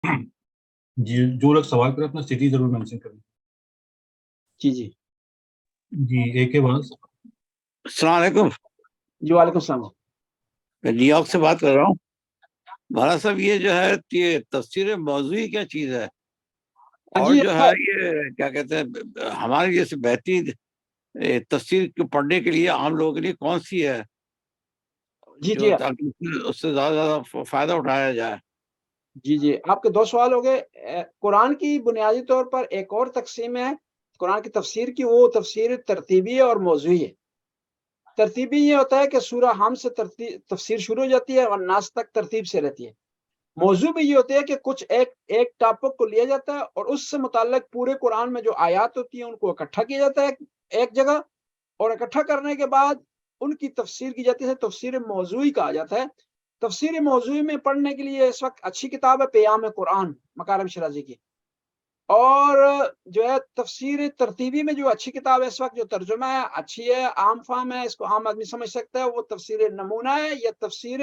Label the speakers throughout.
Speaker 1: جی جو لوگ سوال کریں اپنا سٹی ضرور مینشن کریں.
Speaker 2: جی جی
Speaker 1: جی ایک کے بعد.
Speaker 3: السلام علیکم.
Speaker 2: جی وعلیکم السلام.
Speaker 3: میں نیو یارک سے بات کر رہا ہوں. بھارت صاحب یہ جو ہے یہ تفسیر موضوعی کیا چیز ہے؟ اور جو ہے یہ کیا کہتے ہیں ہمارے جیسے بہترین تفسیر کو پڑھنے کے لیے عام لوگوں کے لیے کون سی ہے
Speaker 2: جی
Speaker 3: جو
Speaker 2: جی
Speaker 3: تاکہ اس سے زیادہ فائدہ اٹھایا جائے؟
Speaker 2: جی جی آپ کے دو سوال ہو گئے. قرآن کی بنیادی طور پر ایک اور تقسیم ہے قرآن کی تفسیر کی، وہ تفسیر ترتیبی اور موضوعی ہے. ترتیبی یہ ہوتا ہے کہ سورہ حم سے تفسیر شروع ہو جاتی ہے اور ناس تک ترتیب سے رہتی ہے. موضوع بھی یہ ہوتے ہے کہ کچھ ایک ٹاپک کو لیا جاتا ہے اور اس سے متعلق پورے قرآن میں جو آیات ہوتی ہیں ان کو اکٹھا کیا جاتا ہے ایک جگہ، اور اکٹھا کرنے کے بعد ان کی تفسیر کی جاتی ہے. تفسیر موضوعی کہا جاتا ہے. تفسیر موضوعی میں پڑھنے کے لیے اس وقت اچھی کتاب ہے پیام قرآن مکارم شرازی کی. اور جو ہے تفسیر ترتیبی میں جو اچھی کتاب ہے اس وقت جو ترجمہ ہے اچھی ہے، عام فہم ہے، اس کو عام آدمی سمجھ سکتا ہے، وہ تفسیر نمونہ ہے یا تفسیر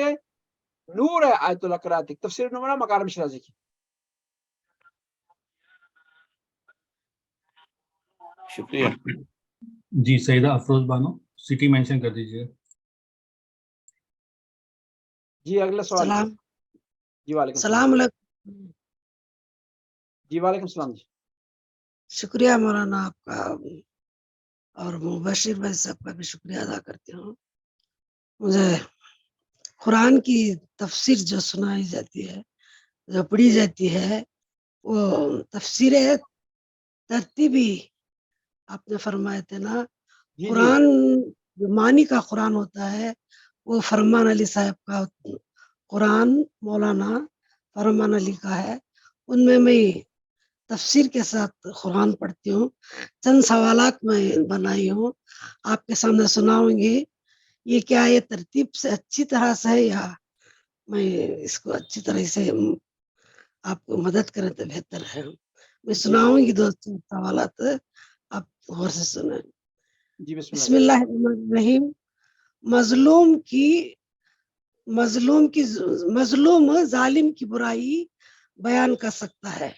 Speaker 2: نور ہے آیت القرآن. تفسیر نمونہ مکارم شرازی کی.
Speaker 3: شکریہ.
Speaker 1: جی سیدہ افروز بانو سٹی مینشن کر دیجیے.
Speaker 2: جی اگلا سوال.
Speaker 4: سلام.
Speaker 2: جی وعلیکم
Speaker 4: السلام علیکم.
Speaker 2: جی وعلیکم السلام. جی
Speaker 4: شکریہ مولانا آپ کا اور مبشر بھائی صاحب کا بھی شکریہ ادا کرتی ہوں. مجھے قرآن کی تفسیر جو سنائی جاتی ہے جو پڑھی جاتی ہے وہ تفسیر ترتیبی آپ نے فرمائے تھے نا.
Speaker 2: جی
Speaker 4: قرآن جو معنی کا قرآن ہوتا ہے وہ فرمان علی صاحب کا قرآن مولانا فرمان علی کا ہے. ان میں تفسیر کے ساتھ قرآن پڑھتی ہوں. چند سوالات میں بنائی ہوں آپ کے سامنے سناؤں گی. یہ کیا یہ ترتیب سے اچھی طرح سے ہے یا میں اس کو اچھی طرح سے آپ کو مدد کریں تو بہتر ہے. میں سناؤں گی دو سوالات آپ غور سے سنیں.
Speaker 2: جی
Speaker 4: بسم اللہ الرحمن الرحیم. مظلوم ظالم کی برائی بیان کر سکتا ہے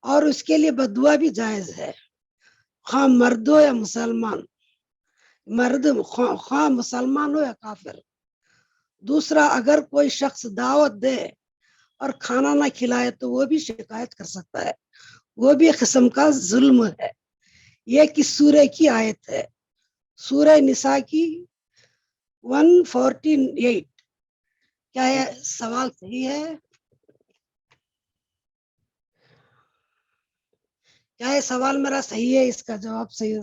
Speaker 4: اور اس کے لیے بددعا بھی جائز ہے، خواہ مرد ہو یا مسلمان، خواہ مسلمان ہو یا کافر. دوسرا، اگر کوئی شخص دعوت دے اور کھانا نہ کھلائے تو وہ بھی شکایت کر سکتا ہے، وہ بھی قسم کا ظلم ہے. یہ کس سورہ کی آیت ہے؟ سورہ نساء کی 148. کیا یہ سوال صحیح ہے؟ کیا یہ سوال میرا صحیح ہے؟ اس کا جواب صحیح ہے؟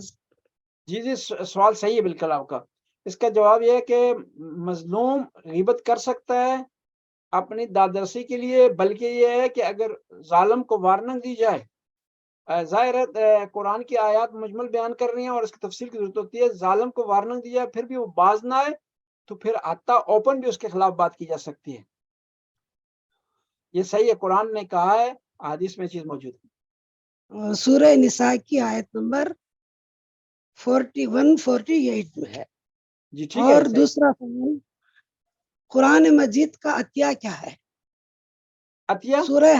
Speaker 2: جی جی سوال صحیح ہے بالکل آپ کا. اس کا جواب یہ ہے کہ مظلوم غیبت کر سکتا ہے اپنی دادرسی کے لیے، بلکہ یہ ہے کہ اگر ظالم کو وارننگ دی جائے. ظاہر ہے قرآن کی آیات مجمل بیان کر رہی ہیں اور اس کی تفصیل کی ضرورت ہوتی ہے. ظالم کو وارننگ دی جائے پھر بھی وہ باز نہ آئے تو پھر حتی اوپن بھی اس کے خلاف بات کی جا سکتی ہے. یہ صحیح ہے، قرآن نے کہا ہے، حدیث میں چیز موجود ہے.
Speaker 4: سورہ نساء کی آیت نمبر 41-48 میں ہے.
Speaker 2: جی ٹھیک ہے.
Speaker 4: اور دوسرا سوال، قرآن مجید کا عطیہ کیا ہے؟
Speaker 2: عطیہ
Speaker 4: سورہ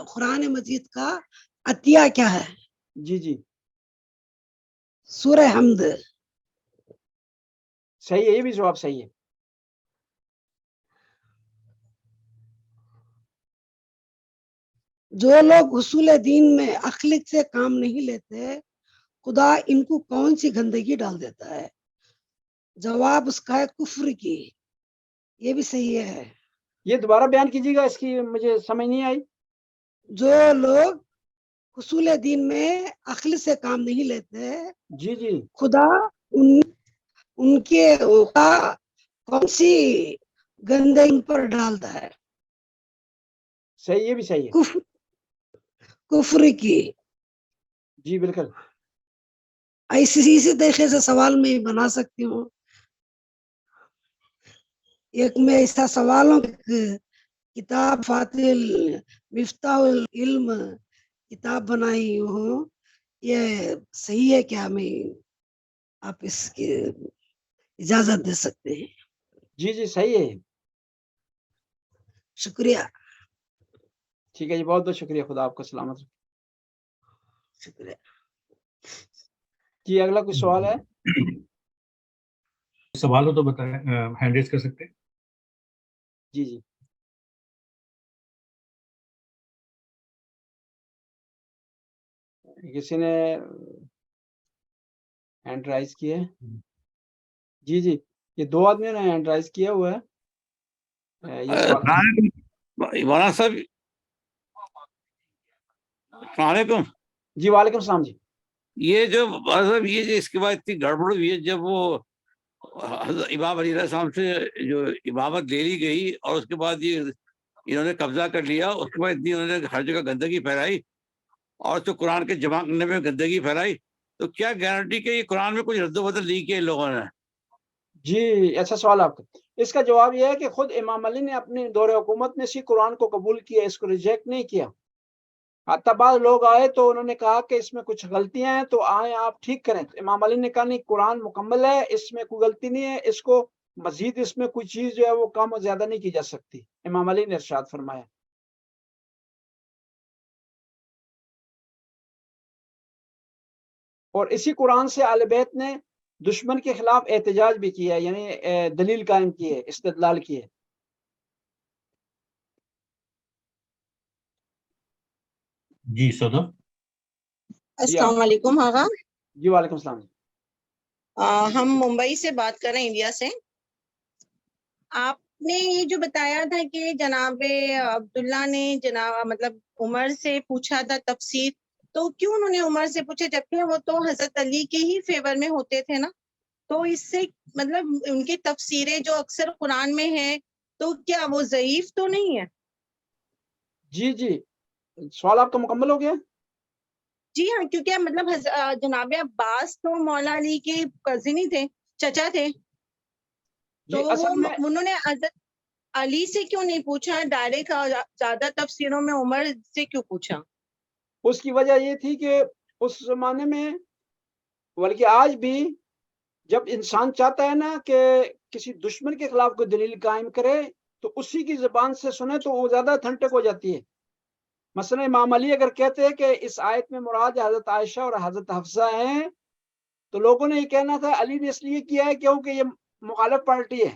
Speaker 4: قرآن مجید کا عطیہ کیا ہے؟
Speaker 2: جی جی
Speaker 4: سورہ حمد.
Speaker 2: صحیح ہے، یہ بھی جواب صحیح ہے.
Speaker 4: جو لوگ اصول دین میں عقل سے کام نہیں لیتے خدا ان کو کون سی گندگی ڈال دیتا ہے؟ جواب اس کا ہے کفر کی. یہ بھی صحیح ہے.
Speaker 2: یہ دوبارہ بیان کیجیے گا، اس کی مجھے سمجھ نہیں آئی.
Speaker 4: جو لوگ اصول دین میں عقل سے کام نہیں لیتے
Speaker 2: جی جی
Speaker 4: خدا ان کے کون سی گندگی پر ڈالتا ہے؟
Speaker 2: صحیح، یہ بھی صحیح ہے.
Speaker 4: کفر کی.
Speaker 2: جی بالکل.
Speaker 4: اسی طریقے سے سوال میں بنا سکتی ہوں. ایک میں ایسا سوالوں کتاب فاتح مفتاح العلم کتاب بنائی ہوں، یہ صحیح ہے کیا؟ میں آپ اس کی اجازت دے سکتے ہیں؟
Speaker 2: جی جی صحیح ہے.
Speaker 4: شکریہ.
Speaker 2: ٹھیک ہے جی، بہت بہت شکریہ، خدا آپ کو سلامت رکھے۔
Speaker 4: شکریہ۔
Speaker 2: جی اگلا کوئی سوال ہے؟
Speaker 1: سوال ہو تو بتائیں، ہینڈ ریز کر سکتے ہیں۔
Speaker 2: جی جی کسی نے ہینڈ رائز کی ہے؟ جی جی، یہ دو آدمیوں نے ہینڈ رائز کیا ہوا ہے۔ یہ سوال
Speaker 3: مولانا صاحب السلام علیکم۔
Speaker 2: جی وعلیکم السلام جی۔
Speaker 3: یہ جو مطلب یہ جو اس کے بعد اتنی گڑبڑ ہوئی ہے، جب وہ حضرت امام علی علیہ السلام سے جو امامت لے لی گئی اور اس کے بعد یہ انہوں نے قبضہ کر لیا، اس کے بعد اتنی انہوں نے ہر جگہ گندگی پھیلائی اور تو قرآن کے جمع کرنے میں گندگی پھیلائی، تو کیا گارنٹی کہ یہ قرآن میں کچھ رد و بدل نہیں کیا ان لوگوں نے؟
Speaker 2: جی اچھا سوال آپ کا۔ اس کا جواب یہ ہے کہ خود امام علی نے اپنے دور حکومت میں اسی قرآن کو قبول کیا، اس کو ریجیکٹ نہیں کیا۔ حتی بعض لوگ آئے تو انہوں نے کہا کہ اس میں کچھ غلطیاں ہیں تو آئیں آپ ٹھیک کریں، تو امام علی نے کہا نہیں، قرآن مکمل ہے، اس میں کوئی غلطی نہیں ہے، اس کو مزید اس میں کوئی چیز جو ہے وہ کم اور زیادہ نہیں کی جا سکتی۔ امام علی نے ارشاد فرمایا۔ اور اسی قرآن سے اہل بیت نے دشمن کے خلاف احتجاج بھی کیا ہے، یعنی دلیل قائم کی ہے، استدلال کی ہے۔
Speaker 1: جی صدف۔
Speaker 5: السلام علیکم آغا۔
Speaker 2: جی وعلیکم السلام۔
Speaker 5: ہم ممبئی سے بات کر رہے ہیں، انڈیا سے۔ آپ نے یہ جو بتایا تھا کہ جناب عبداللہ نے مطلب عمر سے پوچھا تھا تفسیر، تو کیوں انہوں نے عمر سے پوچھا جبکہ وہ تو حضرت علی کے ہی فیور میں ہوتے تھے نا؟ تو اس سے مطلب ان کی تفسیریں جو اکثر قرآن میں ہیں تو کیا وہ ضعیف تو نہیں ہے؟
Speaker 2: جی جی، سوال آپ کا مکمل ہو گیا؟
Speaker 5: جی ہاں، کیونکہ مطلب جناب عباس تو مولا علی کے کزن ہی تھے، چچا تھے، تو
Speaker 2: جی اصل میں
Speaker 5: انہوں نے حضرت علی سے کیوں نہیں پوچھا ڈائریکٹ، زیادہ تفسیروں میں عمر سے کیوں پوچھا؟
Speaker 2: اس کی وجہ یہ تھی کہ اس زمانے میں، بلکہ آج بھی، جب انسان چاہتا ہے نا کہ کسی دشمن کے خلاف کوئی دلیل قائم کرے تو اسی کی زبان سے سنے تو وہ زیادہ اتھینٹک ہو جاتی ہے۔ مثلا امام علی اگر کہتے ہیں کہ اس آیت میں مراد حضرت عائشہ اور حضرت حفصہ ہیں، تو لوگوں نے یہ کہنا تھا علی نے اس لیے کیا ہے کیونکہ یہ مخالف پارٹی ہے۔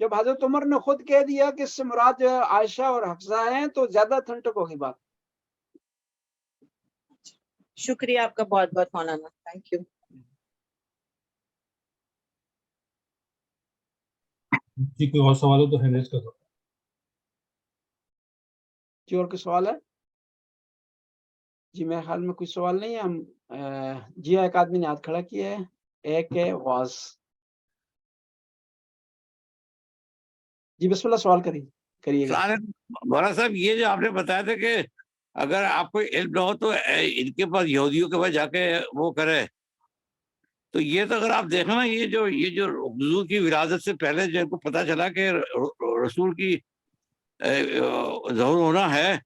Speaker 2: جب حضرت عمر نے خود کہہ دیا کہ اس سے مراد جو ہے عائشہ اور حفصہ ہیں، تو زیادہ اتھینٹک ہوگی بات۔
Speaker 5: شکریہ آپ کا بہت بہت مولانا، تھینک یو۔
Speaker 1: جی کوئی اور سوال ہو تو ہینڈ ریز کر دو۔
Speaker 2: جی اور کوئی سوال ہے؟ جی میرے خیال میں کوئی سوال نہیں ہے۔ ہم جی ایک آدمی نے ہاتھ کھڑا کیا ہے، ایک ہے واز۔ جی بسم اللہ، سوال کریے گا۔
Speaker 3: مولانا صاحب یہ جو آپ نے بتایا تھا کہ اگر آپ کو علم نہ ہو تو ان کے پاس یہودیوں کے پاس جا کے وہ کرے، تو یہ تو اگر آپ دیکھیں نا، یہ جو حضور کی ولادت سے پہلے جو ان کو پتہ چلا کہ رسول کی ظہور ہونا ہے،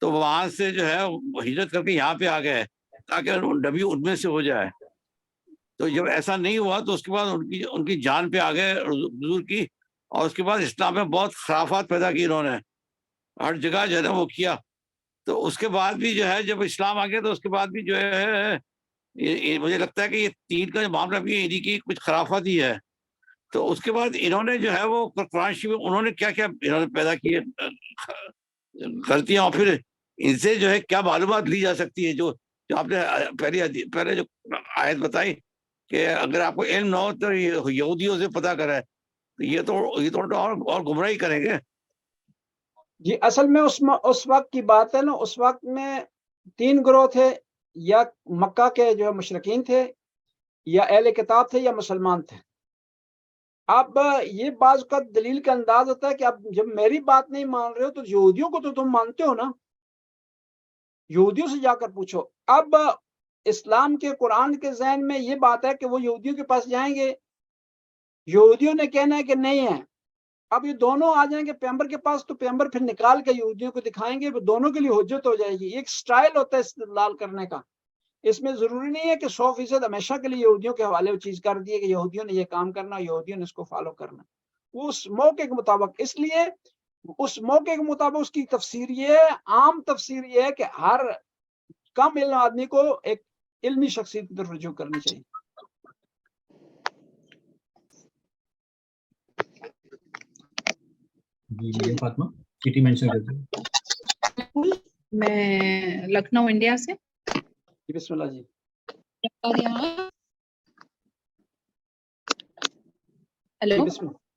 Speaker 3: تو وہاں سے جو ہے ہجرت کر کے یہاں پہ آ گئے تاکہ نبی ان میں سے ہو جائے۔ تو جب ایسا نہیں ہوا تو اس کے بعد ان کی جان پہ آ گئے حضور کی، اور اس کے بعد اسلام میں بہت خرافات پیدا کی انہوں نے، ہر جگہ جو ہے نا وہ کیا۔ تو اس کے بعد بھی جو ہے جب اسلام آ گیا تو اس کے بعد بھی جو ہے مجھے لگتا ہے کہ یہ تین کا جو معاملہ بھی انہی کی کچھ خرافات ہی ہے۔ تو اس کے بعد انہوں نے جو ہے وہ قرآن شریف میں انہوں نے کیا کیا انہوں نے پیدا کیے غلطیاں، اور پھر ان سے جو ہے کیا معلومات لی جا سکتی ہے، جو آپ نے پہلے جو آیت بتائی کہ اگر آپ کو علم نہ ہو تو یہودیوں سے پتہ کرے، تو یہ تو اور گمراہی کریں گے۔
Speaker 2: جی اصل میں اس وقت کی بات ہے نا، اس وقت میں تین گروہ تھے، یا مکہ کے جو مشرکین تھے، یا اہل کتاب تھے، یا مسلمان تھے۔ اب یہ بعض کا دلیل کا انداز ہوتا ہے کہ اب جب میری بات نہیں مان رہے ہو تو یہودیوں کو تو تم مانتے ہو نا، یہودیوں سے جا کر پوچھو۔ اب اسلام کے قرآن کے ذہن میں یہ بات ہے کہ وہ یہودیوں کے پاس جائیں گے، یہودیوں نے کہنا ہے کہ نہیں ہے۔ اب یہ دونوں آ جائیں گے پیغمبر کے پاس، تو پیغمبر پھر نکال کے یہودیوں کو دکھائیں گے، وہ دونوں کے لیے حجت ہو جائے گی۔ ایک سٹائل ہوتا ہے استدلال کرنے کا، اس میں ضروری نہیں ہے کہ 100% ہمیشہ کے لیے یہودیوں کے حوالے وہ چیز کر دی ہے کہ یہودیوں نے یہ کام کرنا، یہودیوں نے اس کو فالو کرنا، وہ اس موقع کے مطابق۔ اس لیے اس موقع کے مطابق اس کی تفسیر یہ ہے، عام تفسیر یہ ہے کہ ہر کم علم آدمی کو ایک علمی شخصیت کی طرف رجوع کرنی چاہیے.
Speaker 1: جی مریم فاطمہ سٹی مینشن کر دیجیے.
Speaker 6: میں لکھنؤ انڈیا سے.
Speaker 2: جی بسم اللہ جی.
Speaker 6: ہیلو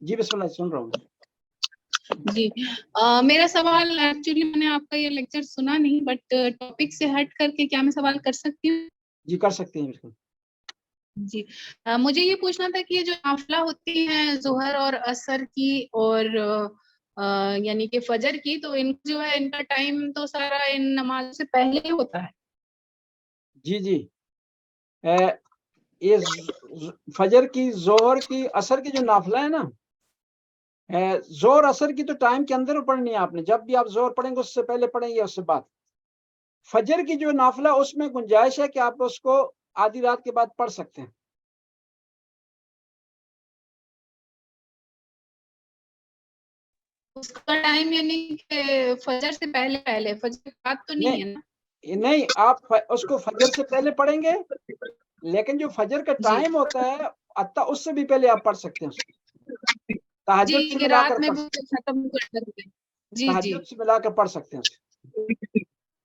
Speaker 2: جی بسم اللہ سن رہا ہوں.
Speaker 6: جی میرا سوال ایکچولی میں نے آپ کا یہ لیکچر سنا نہیں، بٹ ٹاپک سے ہٹ کر کے کیا میں سوال کر سکتی ہوں؟
Speaker 2: جی کر سکتے ہیں بالکل.
Speaker 6: جی مجھے یہ پوچھنا تھا کہ یہ جو نافلہ ہوتی ہیں ظہر اور عصر کی اور یعنی کہ فجر کی، تو ان جو ہے ان کا ٹائم تو سارا ان نماز سے پہلے ہی ہوتا ہے.
Speaker 2: جی جی یہ فجر کی، ظہر کی، عصر کی جو نافلہ ہے نا، ظہر عصر کی تو ٹائم کے اندر پڑھنی ہے آپ نے. جب بھی آپ ظہر پڑھیں گے اس سے پہلے پڑھیں گے، اس سے بعد. فجر کی جو نافلہ اس میں گنجائش ہے کہ آپ اس کو آدھی رات کے بعد پڑھ سکتے ہیں.
Speaker 6: اس کا ٹائم یعنی کہ فجر سے پہلے پہلے، فجر کے بعد تو نہیں ہے نا؟
Speaker 2: نہیں آپ اس کو فجر سے پہلے پڑھیں گے، لیکن جو فجر کا ٹائم ہوتا ہے حتیٰ اس سے بھی پہلے آپ پڑھ سکتے ہیں اس کو. تہجد سے
Speaker 6: جی
Speaker 2: ملا
Speaker 6: رات
Speaker 2: کر
Speaker 6: میں
Speaker 2: پڑھ
Speaker 6: وہ
Speaker 2: سکتے
Speaker 6: ختم کر سکتے ہیں. جی
Speaker 2: ہیں،
Speaker 6: جی
Speaker 2: تہجد سے ملا کر پڑھ سکتے ہیں اس کو.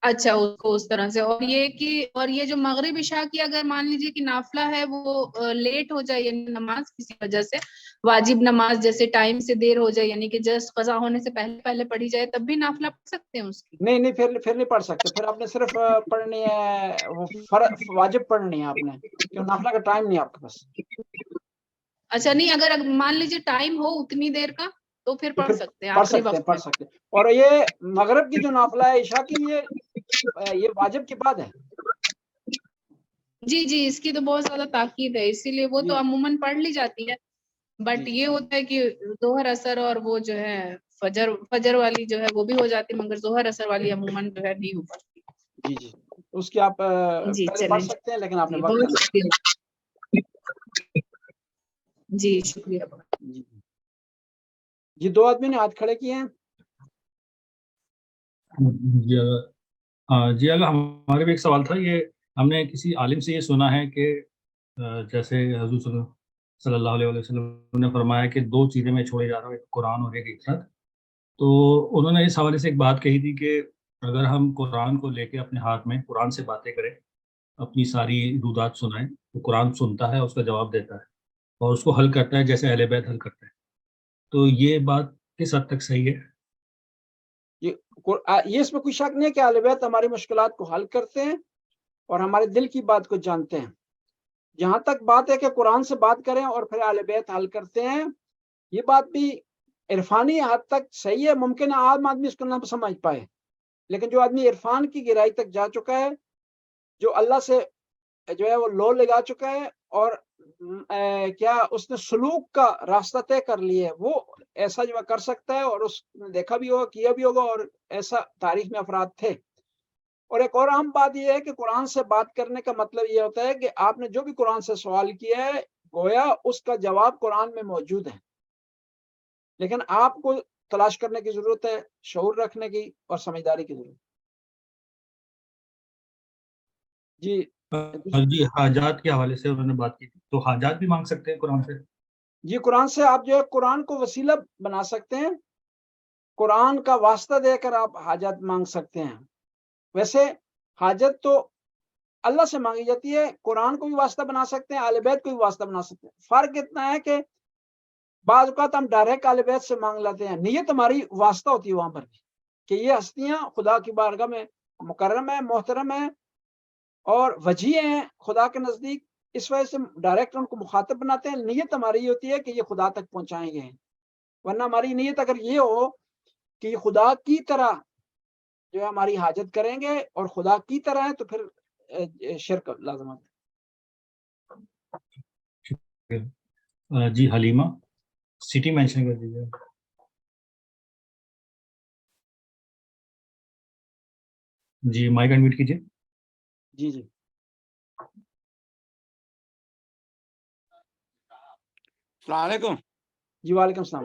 Speaker 6: اچھا، اس کو اس طرح سے. اور یہ کہ اور یہ جو مغرب عشاء کی اگر مان لیجیے کہ نافلہ ہے وہ لیٹ ہو جائے، یعنی نماز کسی وجہ سے واجب نماز جیسے ٹائم سے دیر ہو جائے، یعنی کہ جسٹ قضا ہونے سے پہلے پہلے پڑھی جائے، تب بھی نافلہ پڑھ سکتے ہیں اس کی؟
Speaker 2: نہیں پھر نہیں پڑھ سکتے. پھر آپ نے صرف پڑھنی ہے وہ واجب پڑھنی ہے آپ نے، کیوں نافلہ کا ٹائم نہیں آپ کے پاس.
Speaker 6: اچھا نہیں، اگر مان لیجیے ٹائم ہو اتنی دیر کا تو پھر
Speaker 2: تو
Speaker 6: پڑھ
Speaker 2: پھر
Speaker 6: سکتے ہیں
Speaker 2: پڑھ
Speaker 6: آخری
Speaker 2: سکتے ہیں
Speaker 6: وقت میں.
Speaker 2: اور یہ مغرب کی جو نافلہ ہے عشاء کی، یہ واجب کے بعد ہے.
Speaker 6: جی جی اس کی تو بہت زیادہ تاکید ہے، اسی لیے وہ
Speaker 2: جی
Speaker 6: تو عموماً پڑھ لی جاتی ہے. بٹ
Speaker 2: جی
Speaker 6: یہ ہوتا ہے کہ ظہر عصر اور وہ جو ہے فجر والی جو ہے وہ بھی ہو جاتی، مگر ظہر عصر والی عموماً جو ہے نہیں ہو پاتی.
Speaker 2: جی جی اس کی آپ
Speaker 6: جی
Speaker 2: پہلے
Speaker 6: چلیں
Speaker 2: پڑھ سکتے ہیں، لیکن آپ نے
Speaker 6: جی،
Speaker 2: وقت
Speaker 6: بہت شکریہ. جی شکریہ.
Speaker 2: جی جی 2 آدمی نے ہاتھ کھڑے کیے ہیں.
Speaker 1: جی اگر ہمارے بھی ایک سوال تھا، یہ ہم نے کسی عالم سے یہ سنا ہے کہ جیسے حضور صلی اللہ علیہ وسلم نے فرمایا کہ 2 چیزیں میں چھوڑے جا رہا ہوں، ایک قرآن اور ایک عترت. تو انہوں نے اس حوالے سے ایک بات کہی تھی کہ اگر ہم قرآن کو لے کے اپنے ہاتھ میں قرآن سے باتیں کریں، اپنی ساری رودات سنائیں، تو قرآن سنتا ہے، اس کا جواب دیتا ہے اور اس کو حل کرتا ہے جیسے اہل بیت حل کرتے ہیں. تو یہ بات کس حد تک صحیح ہے؟
Speaker 2: یہ اس میں کوئی شک نہیں ہے کہ اہل بیت ہماری مشکلات کو حل کرتے ہیں اور ہمارے دل کی بات کو جانتے ہیں. جہاں تک بات ہے کہ قرآن سے بات کریں اور پھر اہل بیت حل کرتے ہیں، یہ بات بھی عرفانی حد تک صحیح ہے. ممکن ہے عام آدمی اس کو نہ سمجھ پائے، لیکن جو آدمی عرفان کی گہرائی تک جا چکا ہے، جو اللہ سے جو ہے وہ لو لگا چکا ہے اور کیا اس نے سلوک کا راستہ طے کر لیا ہے، وہ ایسا جو کر سکتا ہے. اور اس نے دیکھا بھی ہوگا، کیا بھی ہوگا، اور ایسا تاریخ میں افراد تھے. اور ایک اور اہم بات یہ ہے کہ قرآن سے بات کرنے کا مطلب یہ ہوتا ہے کہ آپ نے جو بھی قرآن سے سوال کیا ہے، گویا اس کا جواب قرآن میں موجود ہے، لیکن آپ کو تلاش کرنے کی ضرورت ہے، شعور رکھنے کی اور سمجھداری کی ضرورت. جی
Speaker 1: جی حاجات کے حوالے سے انہوں نے بات کی تھی، تو حاجات بھی مانگ سکتے ہیں قرآن سے؟
Speaker 2: جی قرآن سے آپ جو ہے قرآن کو وسیلہ بنا سکتے ہیں، قرآن کا واسطہ دے کر آپ حاجات مانگ سکتے ہیں. ویسے حاجت تو اللہ سے مانگی جاتی ہے، قرآن کو بھی واسطہ بنا سکتے ہیں، اہل بیت کو بھی واسطہ بنا سکتے ہیں. فرق اتنا ہے کہ بعض اوقات ہم ڈائریکٹ اہل بیت سے مانگ لیتے ہیں، نیت ہماری واسطہ ہوتی ہے وہاں پر بھی کہ یہ ہستیاں خدا کی بارگاہ میں مکرم ہے، محترم ہے اور وجیح ہیں خدا کے نزدیک. اس وجہ سے ڈائریکٹ ان کو مخاطب بناتے ہیں. نیت ہماری یہ ہوتی ہے کہ یہ خدا تک پہنچائیں گے، ورنہ ہماری نیت اگر یہ ہو کہ خدا کی طرح جو ہے ہماری حاجت کریں گے اور خدا کی طرح ہے، تو پھر شرک لازمات.
Speaker 1: جی حلیمہ سٹی مینشن کر دیجیے. جی مائک انمیوٹ کیجیے.
Speaker 2: جی جی
Speaker 3: السلام علیکم.
Speaker 2: جی وعلیکم السلام.